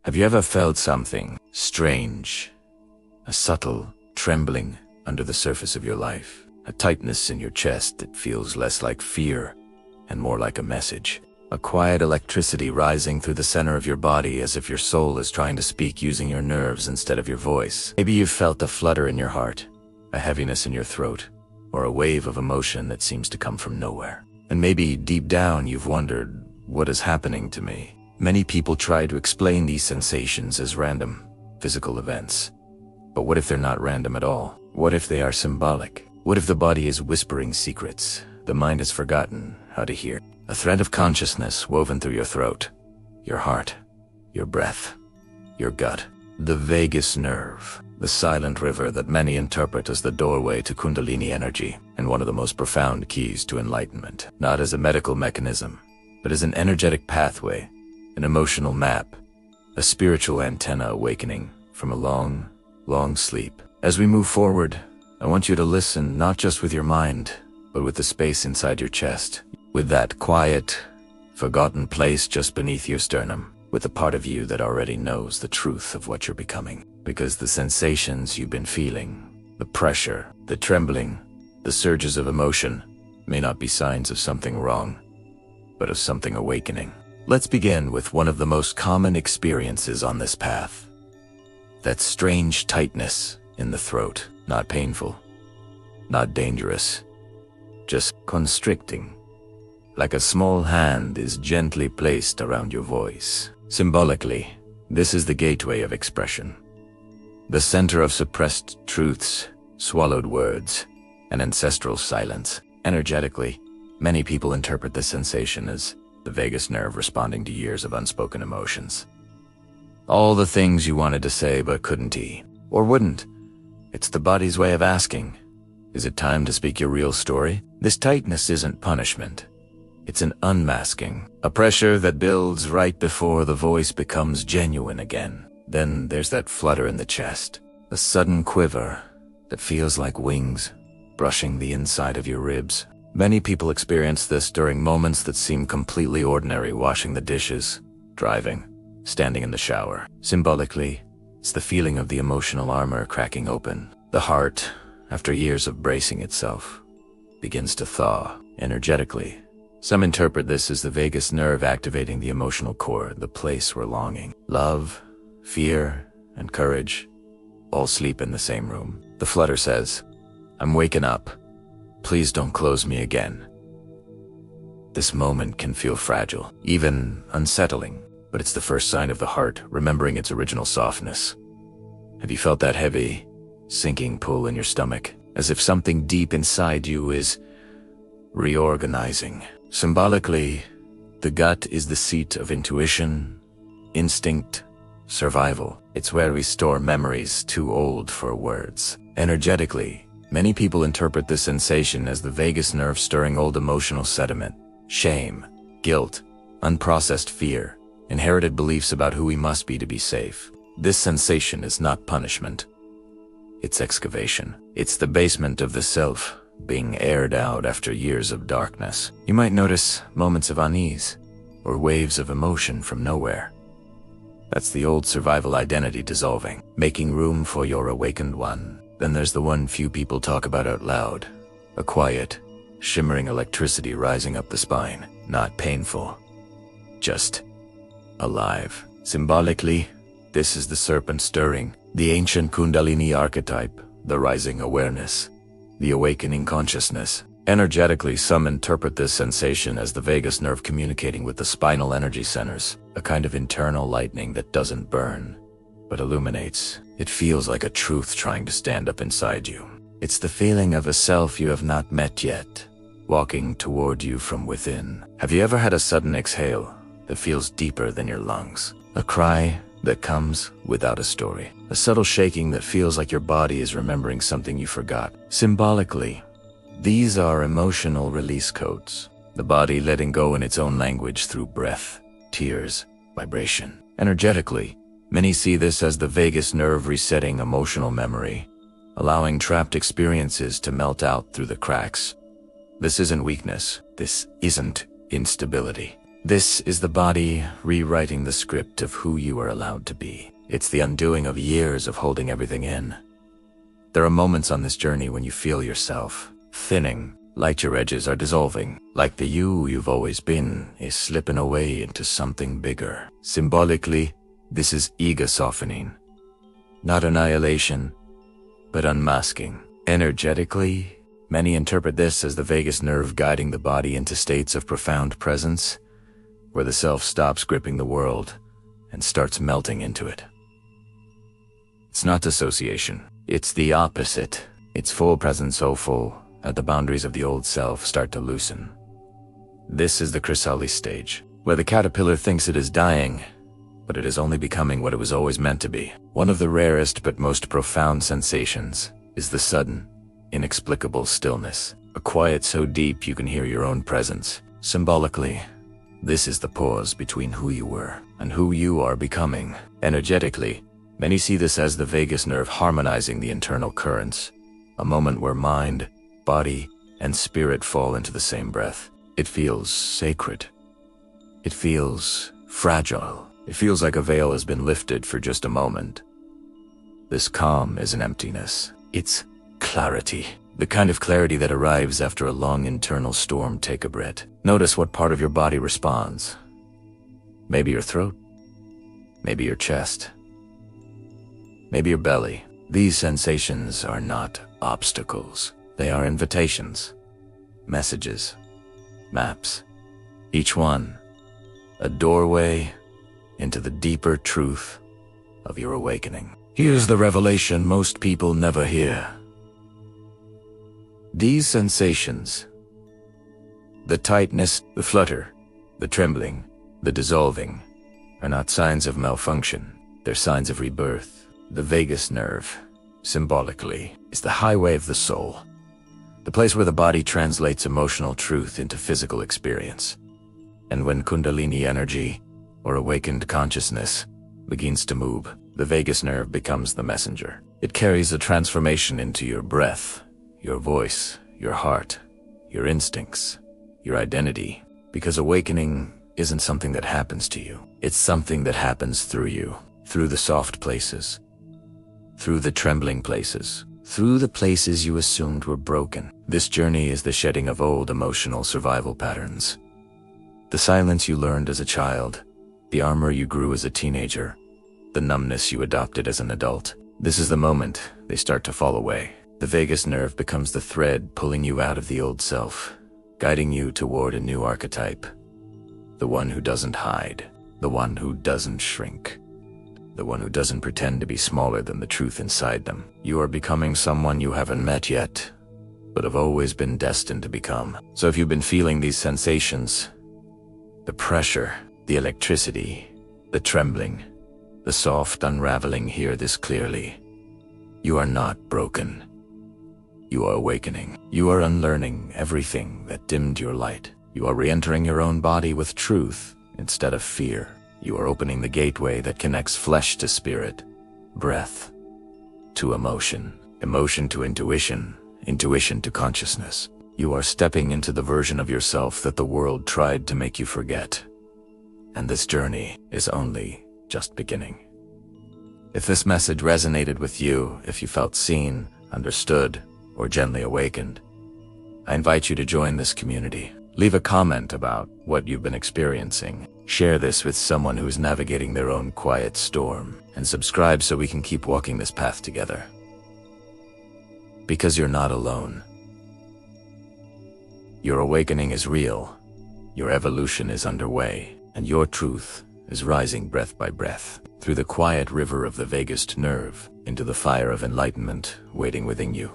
Have you ever felt something strange? A subtle trembling under the surface of your life? A tightness in your chest that feels less like fear and more like a message? A quiet electricity rising through the center of your body as if your soul is trying to speak using your nerves instead of your voice. Maybe you've felt a flutter in your heart, a heaviness in your throat, or a wave of emotion that seems to come from nowhere. And maybe deep down you've wondered, what is happening to me? Many people try to explain these sensations as random, physical events. But what if they're not random at all? What if they are symbolic? What if the body is whispering secrets the mind has forgotten how to hear? A thread of consciousness woven through your throat, your heart, your breath, your gut. The vagus nerve, the silent river that many interpret as the doorway to Kundalini energy and one of the most profound keys to enlightenment. Not as a medical mechanism, but as an energetic pathway, an emotional map, a spiritual antenna awakening from a long, long sleep. As we move forward, I want you to listen not just with your mind, but with the space inside your chest, with that quiet, forgotten place just beneath your sternum, with the part of you that already knows the truth of what you're becoming. Because the sensations you've been feeling, the pressure, the trembling, the surges of emotion, may not be signs of something wrong, but of something awakening. Let's begin with one of the most common experiences on this path. That strange tightness in the throat. Not painful, not dangerous, just constricting. Like a small hand is gently placed around your voice. Symbolically, this is the gateway of expression. The center of suppressed truths, swallowed words, and ancestral silence. Energetically, many people interpret this sensation as the vagus nerve responding to years of unspoken emotions. All the things you wanted to say but couldn't or wouldn't. It's the body's way of asking, is it time to speak your real story? This tightness isn't punishment. It's an unmasking, a pressure that builds right before the voice becomes genuine again. Then there's that flutter in the chest, a sudden quiver that feels like wings brushing the inside of your ribs. Many people experience this during moments that seem completely ordinary: washing the dishes, driving, standing in the shower. Symbolically, it's the feeling of the emotional armor cracking open. The heart, after years of bracing itself, begins to thaw. Energetically, some interpret this as the vagus nerve activating the emotional core, the place where longing, love, fear, and courage all sleep in the same room. The flutter says, "I'm waking up. Please don't close me again." This moment can feel fragile, even unsettling, but it's the first sign of the heart remembering its original softness. Have you felt that heavy, sinking pull in your stomach, as if something deep inside you is reorganizing? Symbolically, the gut is the seat of intuition, instinct, survival. It's where we store memories too old for words. Energetically, many people interpret this sensation as the vagus nerve stirring old emotional sediment, shame, guilt, unprocessed fear, inherited beliefs about who we must be to be safe. This sensation is not punishment. It's excavation. It's the basement of the self being aired out after years of darkness. You might notice moments of unease or waves of emotion from nowhere. That's the old survival identity dissolving, making room for your awakened one. Then there's the one few people talk about out loud, a quiet, shimmering electricity rising up the spine. Not painful, just alive. Symbolically, this is the serpent stirring, the ancient Kundalini archetype, the rising awareness, the awakening consciousness. Energetically, some interpret this sensation as the vagus nerve communicating with the spinal energy centers, a kind of internal lightning that doesn't burn, but illuminates. It feels like a truth trying to stand up inside you. It's the feeling of a self you have not met yet, walking toward you from within. Have you ever had a sudden exhale that feels deeper than your lungs? A cry that comes without a story. A subtle shaking that feels like your body is remembering something you forgot. Symbolically, these are emotional release codes. The body letting go in its own language through breath, tears, vibration. Energetically, many see this as the vagus nerve resetting emotional memory, allowing trapped experiences to melt out through the cracks. This isn't weakness. This isn't instability. This is the body rewriting the script of who you are allowed to be. It's the undoing of years of holding everything in. There are moments on this journey when you feel yourself thinning, like your edges are dissolving, like the you you've always been is slipping away into something bigger. Symbolically, this is ego softening. Not annihilation, but unmasking. Energetically, many interpret this as the vagus nerve guiding the body into states of profound presence, where the self stops gripping the world and starts melting into it. It's not dissociation. It's the opposite. It's full presence, so full that the boundaries of the old self start to loosen. This is the chrysalis stage, where the caterpillar thinks it is dying, but it is only becoming what it was always meant to be. One of the rarest but most profound sensations is the sudden, inexplicable stillness. A quiet so deep you can hear your own presence. Symbolically, this is the pause between who you were and who you are becoming. Energetically, many see this as the vagus nerve harmonizing the internal currents, a moment where mind, body, and spirit fall into the same breath. It feels sacred. It feels fragile. It feels like a veil has been lifted for just a moment. This calm isn't emptiness. It's clarity. The kind of clarity that arrives after a long internal storm. Take a breath. Notice what part of your body responds. Maybe your throat. Maybe your chest. Maybe your belly. These sensations are not obstacles. They are invitations, messages, maps. Each one, a doorway into the deeper truth of your awakening. Here's the revelation most people never hear. These sensations, the tightness, the flutter, the trembling, the dissolving, are not signs of malfunction. They're signs of rebirth. The vagus nerve, symbolically, is the highway of the soul, the place where the body translates emotional truth into physical experience. And when Kundalini energy, or awakened consciousness, begins to move, the vagus nerve becomes the messenger. It carries the transformation into your breath, your voice, your heart, your instincts, your identity. Because awakening isn't something that happens to you. It's something that happens through you, through the soft places, through the trembling places, through the places you assumed were broken. This journey is the shedding of old emotional survival patterns. The silence you learned as a child, the armor you grew as a teenager, the numbness you adopted as an adult. This is the moment they start to fall away. The vagus nerve becomes the thread pulling you out of the old self, guiding you toward a new archetype. The one who doesn't hide, the one who doesn't shrink, the one who doesn't pretend to be smaller than the truth inside them. You are becoming someone you haven't met yet, but have always been destined to become. So if you've been feeling these sensations, the pressure, the electricity, the trembling, the soft unraveling, hear this clearly. You are not broken. You are awakening. You are unlearning everything that dimmed your light. You are re-entering your own body with truth instead of fear. You are opening the gateway that connects flesh to spirit, breath to emotion, emotion to intuition, intuition to consciousness. You are stepping into the version of yourself that the world tried to make you forget. And this journey is only just beginning. If this message resonated with you, if you felt seen, understood, or gently awakened, I invite you to join this community. Leave a comment about what you've been experiencing. Share this with someone who is navigating their own quiet storm. And subscribe so we can keep walking this path together. Because you're not alone. Your awakening is real. Your evolution is underway. And your truth is rising breath by breath through the quiet river of the vagus nerve into the fire of enlightenment waiting within you.